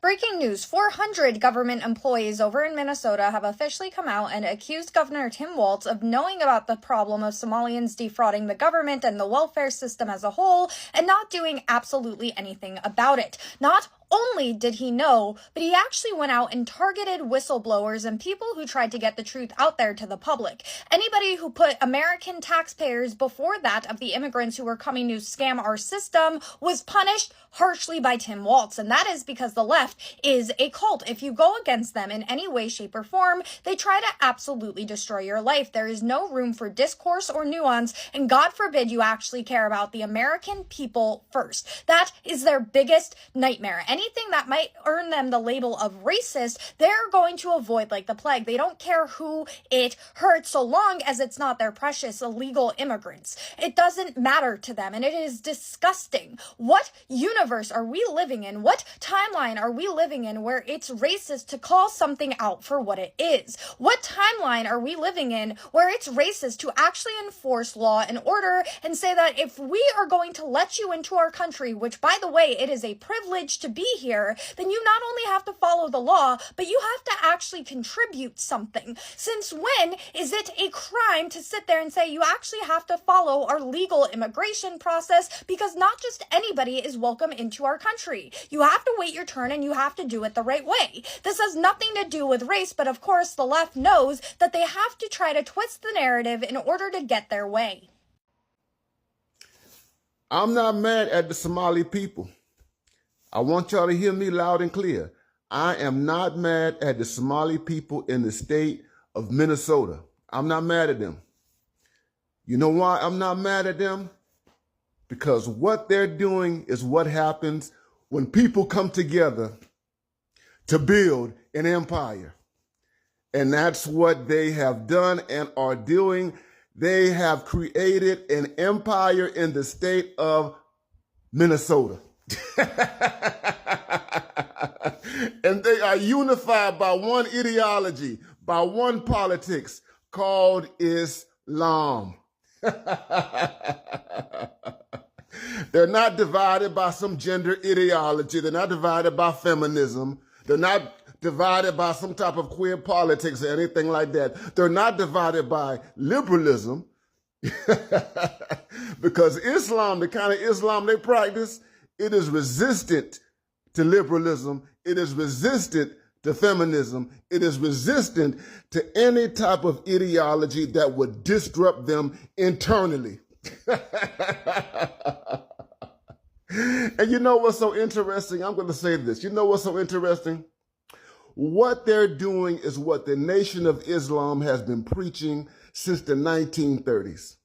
Breaking news, 400 government employees over in Minnesota have officially come out and accused Governor Tim Walz of knowing about the problem of Somalians defrauding the government and the welfare system as a whole and not doing absolutely anything about it. Not only did he know, but he actually went out and targeted whistleblowers and people who tried to get the truth out there to the public. Anybody who put American taxpayers before that of the immigrants who were coming to scam our system was punished harshly by Tim Walz, and that is because the left is a cult. If you go against them in any way, shape, or form, they try to absolutely destroy your life. There is no room for discourse or nuance, and God forbid you actually care about the American people first. That is their biggest nightmare. Anything that might earn them the label of racist, they're going to avoid like the plague. They don't care who it hurts so long as it's not their precious illegal immigrants. It doesn't matter to them, and it is disgusting. What universe are we living in? What timeline are we living in where it's racist to call something out for what it is? What timeline are we living in where it's racist to actually enforce law and order and say that if we are going to let you into our country, which by the way, it is a privilege to be here, then you not only have to follow the law, but you have to actually contribute something. Since when is it a crime to sit there and say you actually have to follow our legal immigration process, because not just anybody is welcome into our country. You have to wait your turn and you have to do it the right way. This has nothing to do with race, but of course the left knows that they have to try to twist the narrative in order to get their way. I'm not mad at the Somali people. I want y'all to hear me loud and clear. I am not mad at the Somali people in the state of Minnesota. I'm not mad at them. You know why I'm not mad at them? Because what they're doing is what happens when people come together to build an empire. And that's what they have done and are doing. They have created an empire in the state of Minnesota. And they are unified by one ideology, by one politics called Islam. They're not divided by some gender ideology. They're not divided by feminism. They're not divided by some type of queer politics or anything like that. They're not divided by liberalism. Because Islam, the kind of Islam they practice, it is resistant to liberalism. It is resistant to feminism. It is resistant to any type of ideology that would disrupt them internally. And you know what's so interesting? I'm going to say this. You know what's so interesting? What they're doing is what the Nation of Islam has been preaching since the 1930s.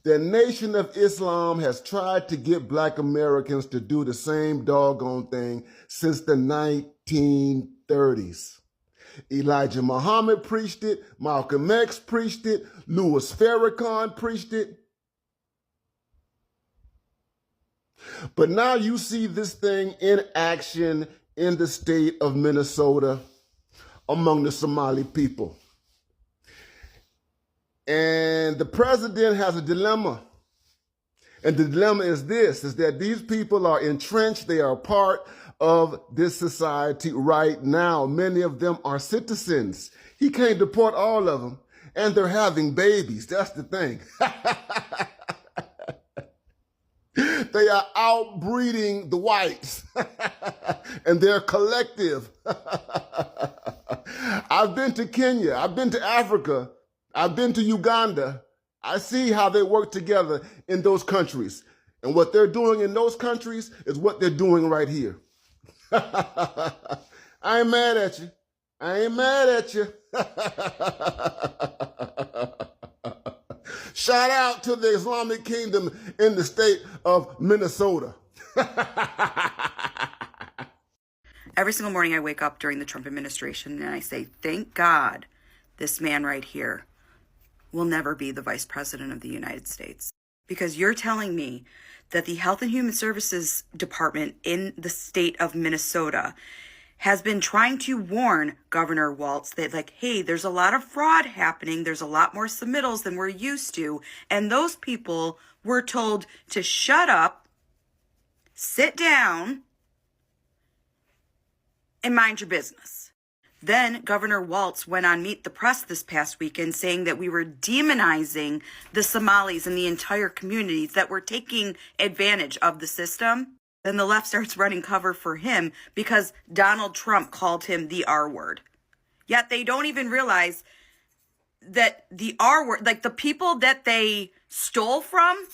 The Nation of Islam has tried to get Black Americans to do the same doggone thing since the 1930s. Elijah Muhammad preached it. Malcolm X preached it. Louis Farrakhan preached it. But now you see this thing in action in the state of Minnesota among the Somali people. And the president has a dilemma. And the dilemma is this, is that these people are entrenched. They are a part of this society right now. Many of them are citizens. He can't deport all of them. And they're having babies. That's the thing. They are outbreeding the whites. And they're collective. I've been to Kenya. I've been to Africa. I've been to Uganda. I see how they work together in those countries. And what they're doing in those countries is what they're doing right here. I ain't mad at you. I ain't mad at you. Shout out to the Islamic Kingdom in the state of Minnesota. Every single morning I wake up during the Trump administration and I say, thank God this man right here will never be the Vice President of the United States. Because you're telling me that the Health and Human Services Department in the state of Minnesota has been trying to warn Governor Walz that, like, hey, there's a lot of fraud happening. There's a lot more submittals than we're used to. And those people were told to shut up, sit down, and mind your business. Then Governor Walz went on Meet the Press this past weekend saying that we were demonizing the Somalis and the entire communities that were taking advantage of the system. Then the left starts running cover for him because Donald Trump called him the R word. Yet they don't even realize that the R word, like the people that they stole from,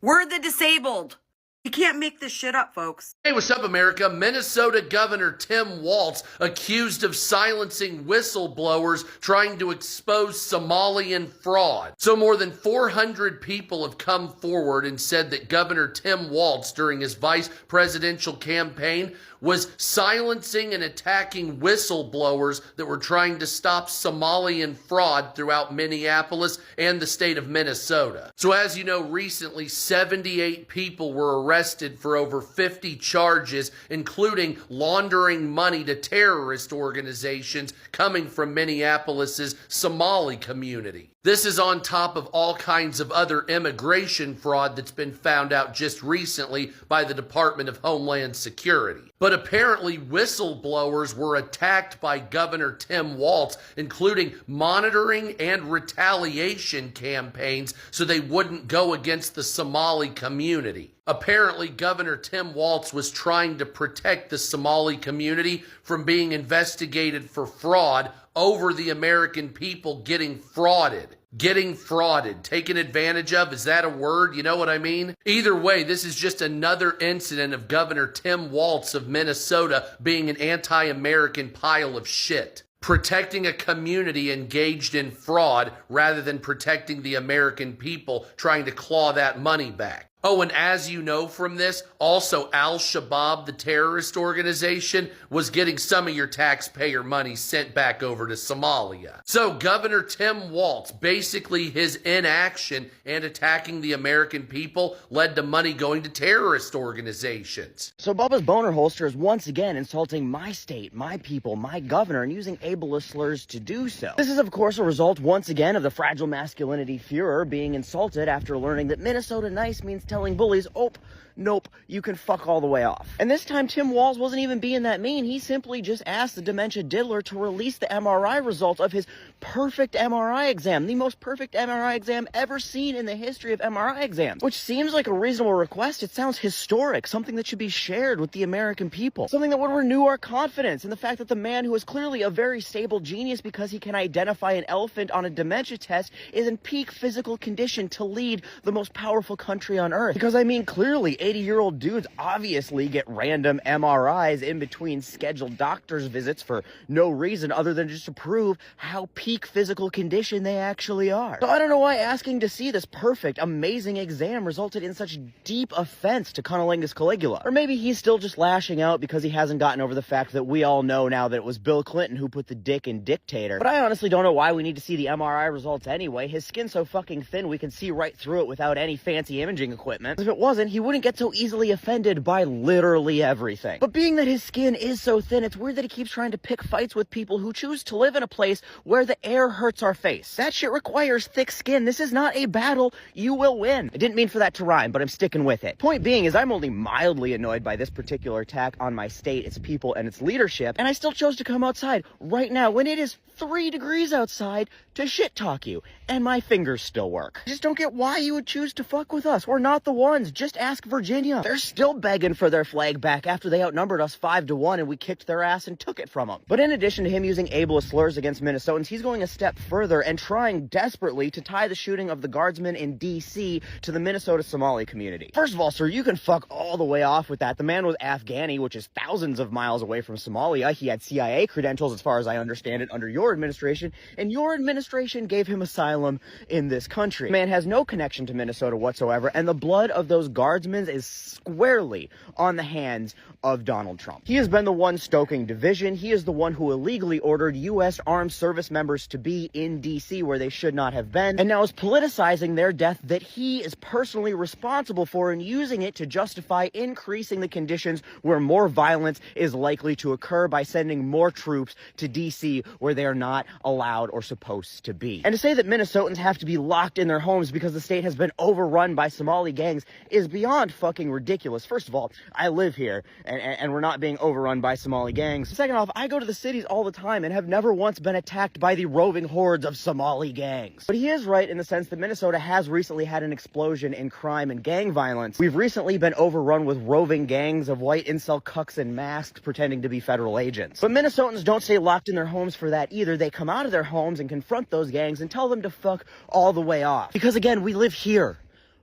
were the disabled. You can't make this shit up, folks. Hey, what's up, America? Minnesota Governor Tim Walz accused of silencing whistleblowers trying to expose Somalian fraud. So more than 400 people have come forward and said that Governor Tim Walz, during his vice presidential campaign, was silencing and attacking whistleblowers that were trying to stop Somalian fraud throughout Minneapolis and the state of Minnesota. So as you know, recently 78 people were arrested for over 50 charges, including laundering money to terrorist organizations coming from Minneapolis's Somali community. This is on top of all kinds of other immigration fraud that's been found out just recently by the Department of Homeland Security. But apparently whistleblowers were attacked by Governor Tim Walz, including monitoring and retaliation campaigns so they wouldn't go against the Somali community. Apparently, Governor Tim Walz was trying to protect the Somali community from being investigated for fraud over the American people getting frauded. Getting frauded, taken advantage of, is that a word? You know what I mean? Either way, this is just another incident of Governor Tim Walz of Minnesota being an anti-American pile of shit. Protecting a community engaged in fraud rather than protecting the American people trying to claw that money back. Oh, and as you know from this, also Al-Shabaab, the terrorist organization, was getting some of your taxpayer money sent back over to Somalia. So Governor Tim Walz, basically his inaction and attacking the American people led to money going to terrorist organizations. So Bubba's boner holster is once again insulting my state, my people, my governor, and using ableist slurs to do so. This is, of course, a result once again of the fragile masculinity Führer being insulted after learning that Minnesota nice means telling bullies, oh, nope, you can fuck all the way off. And this time Tim Walz wasn't even being that mean. He simply just asked the dementia diddler to release the MRI results of his perfect MRI exam, the most perfect MRI exam ever seen in the history of MRI exams, which seems like a reasonable request. It sounds historic, something that should be shared with the American people, something that would renew our confidence in the fact that the man who is clearly a very stable genius because he can identify an elephant on a dementia test is in peak physical condition to lead the most powerful country on earth. Because I mean, clearly 80-year-old dudes obviously get random MRIs in between scheduled doctor's visits for no reason other than just to prove how peak physical condition they actually are. So I don't know why asking to see this perfect, amazing exam resulted in such deep offense to Cunnilingus Caligula. Or maybe he's still just lashing out because he hasn't gotten over the fact that we all know now that it was Bill Clinton who put the dick in dictator. But I honestly don't know why we need to see the MRI results anyway. His skin's so fucking thin we can see right through it without any fancy imaging equipment. If it wasn't, he wouldn't get so easily offended by literally everything. But being that his skin is so thin, it's weird that he keeps trying to pick fights with people who choose to live in a place where the air hurts our face. That shit requires thick skin. This is not a battle you will win. I didn't mean for that to rhyme, but I'm sticking with it. Point being is I'm only mildly annoyed by this particular attack on my state, its people, and its leadership, and I still chose to come outside right now when it is 3 degrees outside to shit talk you, and my fingers still work. I just don't get why you would choose to fuck with us. We're not the ones. Just ask Virginia. They're still begging for their flag back after they outnumbered us 5-1 and we kicked their ass and took it from them. But in addition to him using ableist slurs against Minnesotans, he's going a step further and trying desperately to tie the shooting of the guardsman in D.C. to the Minnesota Somali community. First of all, sir, you can fuck all the way off with that. The man was Afghani, which is thousands of miles away from Somalia. He had CIA credentials, as far as I understand it, under your administration, and your administration gave him asylum in this country. The man has no connection to Minnesota whatsoever, and the blood of those guardsmen is squarely on the hands of Donald Trump. He has been the one stoking division. He is the one who illegally ordered U.S. armed service members to be in D.C. where they should not have been, and now is politicizing their death that he is personally responsible for and using it to justify increasing the conditions where more violence is likely to occur by sending more troops to D.C. where they are not allowed or supposed to be. And to say that Minnesotans have to be locked in their homes because the state has been overrun by Somali gangs is beyond fucking ridiculous. First of all, I live here, and and we're not being overrun by Somali gangs. Second off, I go to the cities all the time and have never once been attacked by the roving hordes of Somali gangs. But he is right in the sense that Minnesota has recently had an explosion in crime and gang violence. We've recently been overrun with roving gangs of white incel cucks in masks pretending to be federal agents. But Minnesotans don't stay locked in their homes for that either. They come out of their homes and confront those gangs and tell them to fuck all the way off. Because again, we live here.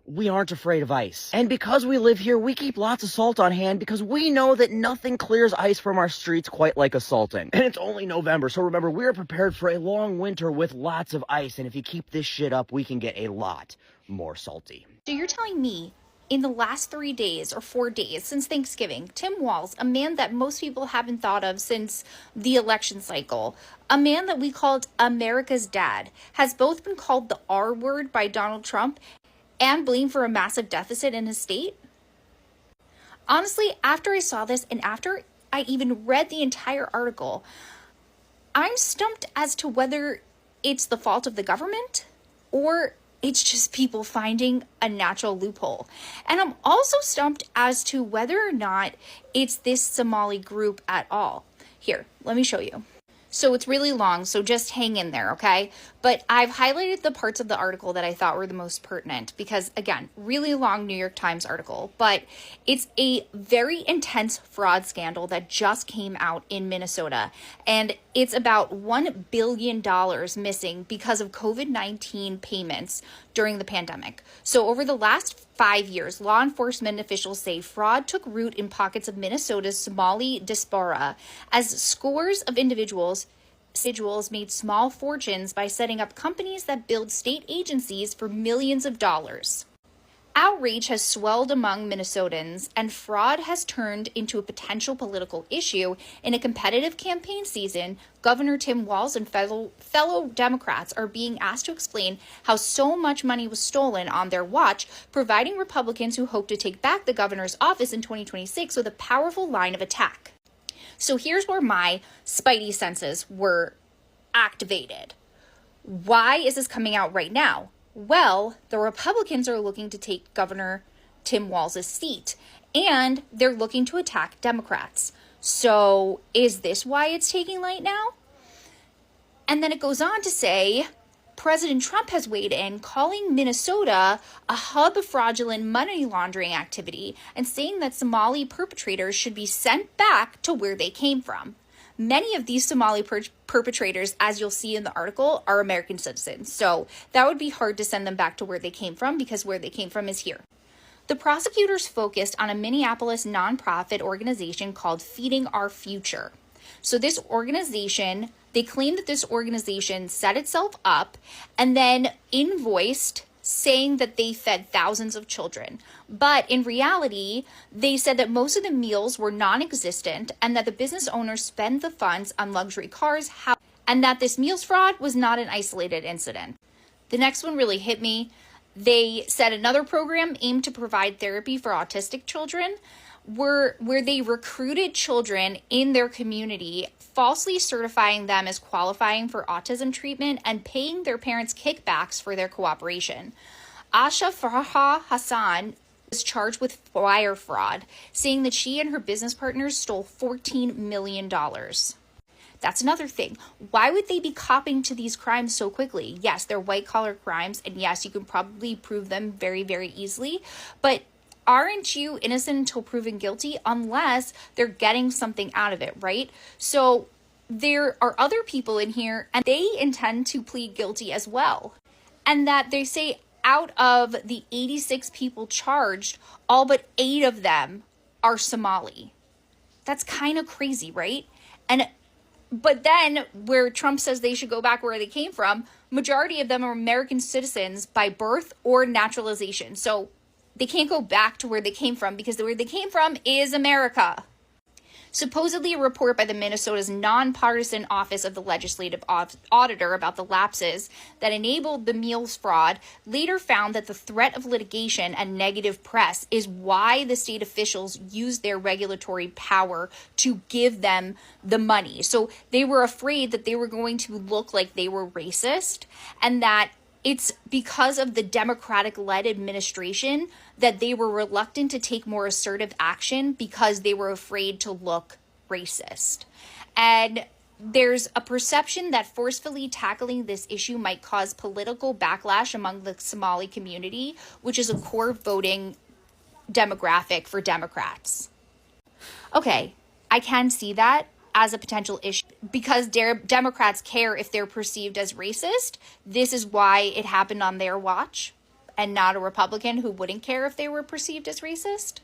We aren't afraid of ICE. And because we live here, we keep lots of salt on hand because we know that nothing clears ICE from our streets quite like assaulting. And it's only November, so remember, we're prepared for a long winter with lots of ice. And if you keep this shit up, we can get a lot more salty. So you're telling me in the last 3 days or 4 days since Thanksgiving, Tim Walz, a man that most people haven't thought of since the election cycle, a man that we called America's dad, has both been called the R word by Donald Trump and blamed for a massive deficit in his state? Honestly, after I saw this and after I even read the entire article, I'm stumped as to whether it's the fault of the government or it's just people finding a natural loophole. And I'm also stumped as to whether or not it's this Somali group at all. Here, let me show you. So it's really long, so just hang in there, okay? But I've highlighted the parts of the article that I thought were the most pertinent because, again, really long New York Times article, but it's a very intense fraud scandal that just came out in Minnesota, and it's about $1 billion missing because of COVID-19 payments during the pandemic. So over the last 5 years, law enforcement officials say fraud took root in pockets of Minnesota's Somali diaspora as scores of individuals made small fortunes by setting up companies that build state agencies for millions of dollars. Outrage has swelled among Minnesotans, and fraud has turned into a potential political issue. In a competitive campaign season, Governor Tim Walz and fellow Democrats are being asked to explain how so much money was stolen on their watch, providing Republicans who hope to take back the governor's office in 2026 with a powerful line of attack. So here's where my spidey senses were activated. Why is this coming out right now? Well, the Republicans are looking to take Governor Tim Walz's seat, and they're looking to attack Democrats. So is this why it's taking light now? And then it goes on to say, President Trump has weighed in, calling Minnesota a hub of fraudulent money laundering activity and saying that Somali perpetrators should be sent back to where they came from. Many of these Somali perpetrators, as you'll see in the article, are American citizens. So that would be hard to send them back to where they came from because where they came from is here. The prosecutors focused on a Minneapolis nonprofit organization called Feeding Our Future. So this organization, they claim that this organization set itself up and then invoiced saying that they fed thousands of children. But in reality, they said that most of the meals were non-existent and that the business owners spend the funds on luxury cars, and that this meals fraud was not an isolated incident. The next one really hit me. They said another program aimed to provide therapy for autistic children where they recruited children in their community, falsely certifying them as qualifying for autism treatment and paying their parents kickbacks for their cooperation. Asha Farha Hassan was charged with wire fraud, saying that she and her business partners stole $14 million. That's another thing. Why would they be copping to these crimes so quickly? Yes, they're white-collar crimes, and yes, you can probably prove them very, very easily, but aren't you innocent until proven guilty unless they're getting something out of it, right? So there are other people in here and they intend to plead guilty as well. And that they say out of the 86 people charged, all but 8 of them are Somali. That's kind of crazy, right? But then where Trump says they should go back where they came from, majority of them are American citizens by birth or naturalization. So they can't go back to where they came from because where they came from is America. Supposedly a report by the Minnesota's nonpartisan Office of the Legislative Auditor about the lapses that enabled the meals fraud later found that the threat of litigation and negative press is why the state officials used their regulatory power to give them the money. So they were afraid that they were going to look like they were racist and that it's because of the Democratic-led administration that they were reluctant to take more assertive action because they were afraid to look racist. And there's a perception that forcefully tackling this issue might cause political backlash among the Somali community, which is a core voting demographic for Democrats. Okay, I can see that as a potential issue because Democrats care if they're perceived as racist. This is why it happened on their watch and not a Republican who wouldn't care if they were perceived as racist.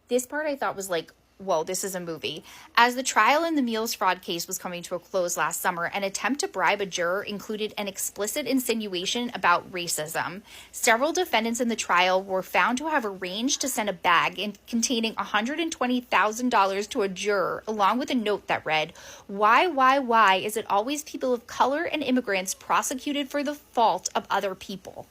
This part I thought was like, whoa, this is a movie. As the trial in the meals fraud case was coming to a close last summer, an attempt to bribe a juror included an explicit insinuation about racism. Several defendants in the trial were found to have arranged to send a bag containing $120,000 to a juror, along with a note that read, why is it always people of color and immigrants prosecuted for the fault of other people?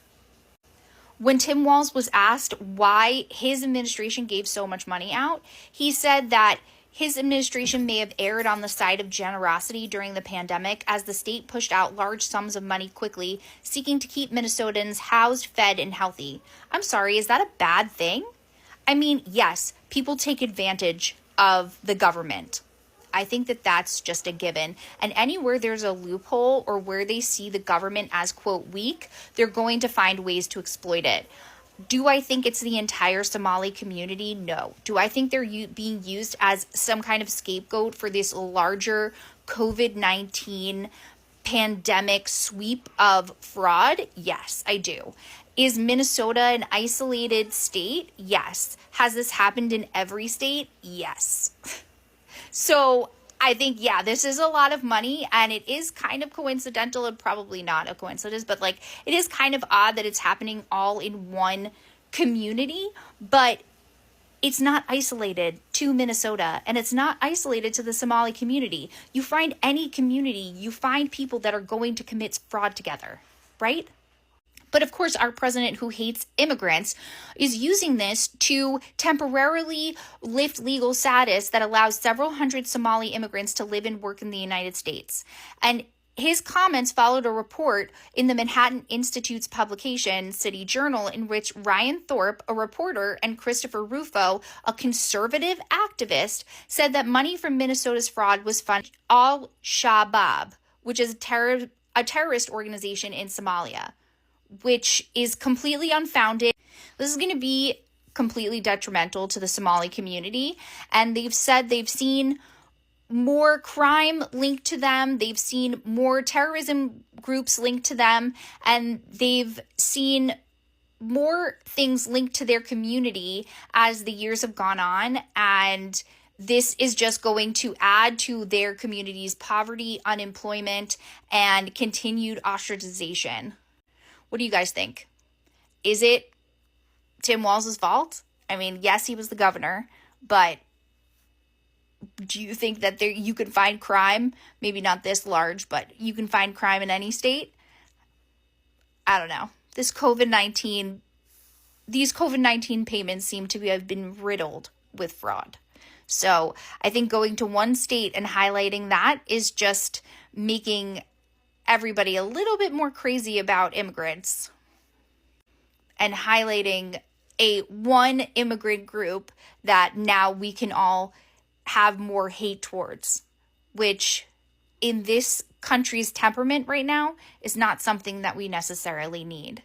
When Tim Walz was asked why his administration gave so much money out, he said that his administration may have erred on the side of generosity during the pandemic as the state pushed out large sums of money quickly, seeking to keep Minnesotans housed, fed, and healthy. I'm sorry, is that a bad thing? I mean, yes, people take advantage of the government. I think that that's just a given. And anywhere there's a loophole or where they see the government as, quote, weak, they're going to find ways to exploit it. Do I think it's the entire Somali community? No. Do I think they're being used as some kind of scapegoat for this larger COVID-19 pandemic sweep of fraud? Yes, I do. Is Minnesota an isolated state? Yes. Has this happened in every state? Yes. So I think, yeah, this is a lot of money and it is kind of coincidental and probably not a coincidence, but like it is kind of odd that it's happening all in one community, but it's not isolated to Minnesota and it's not isolated to the Somali community. You find any community, you find people that are going to commit fraud together, right? But of course, our president who hates immigrants is using this to temporarily lift legal status that allows several hundred Somali immigrants to live and work in the United States. And his comments followed a report in the Manhattan Institute's publication, City Journal, in which Ryan Thorpe, a reporter, and Christopher Rufo, a conservative activist, said that money from Minnesota's fraud was funded Al-Shabaab, which is a terrorist organization in Somalia, which is completely unfounded. This is going to be completely detrimental to the Somali community. And they've said they've seen more crime linked to them. They've seen more terrorism groups linked to them. And they've seen more things linked to their community as the years have gone on. And this is just going to add to their community's poverty, unemployment, and continued ostracization. What do you guys think? Is it Tim Walz's fault? I mean, yes, he was the governor, but do you think that you can find crime, maybe not this large, but you can find crime in any state? I don't know. These COVID-19 payments seem to have been riddled with fraud. So I think going to one state and highlighting that is just making everybody a little bit more crazy about immigrants and highlighting one immigrant group that now we can all have more hate towards, which in this country's temperament right now is not something that we necessarily need.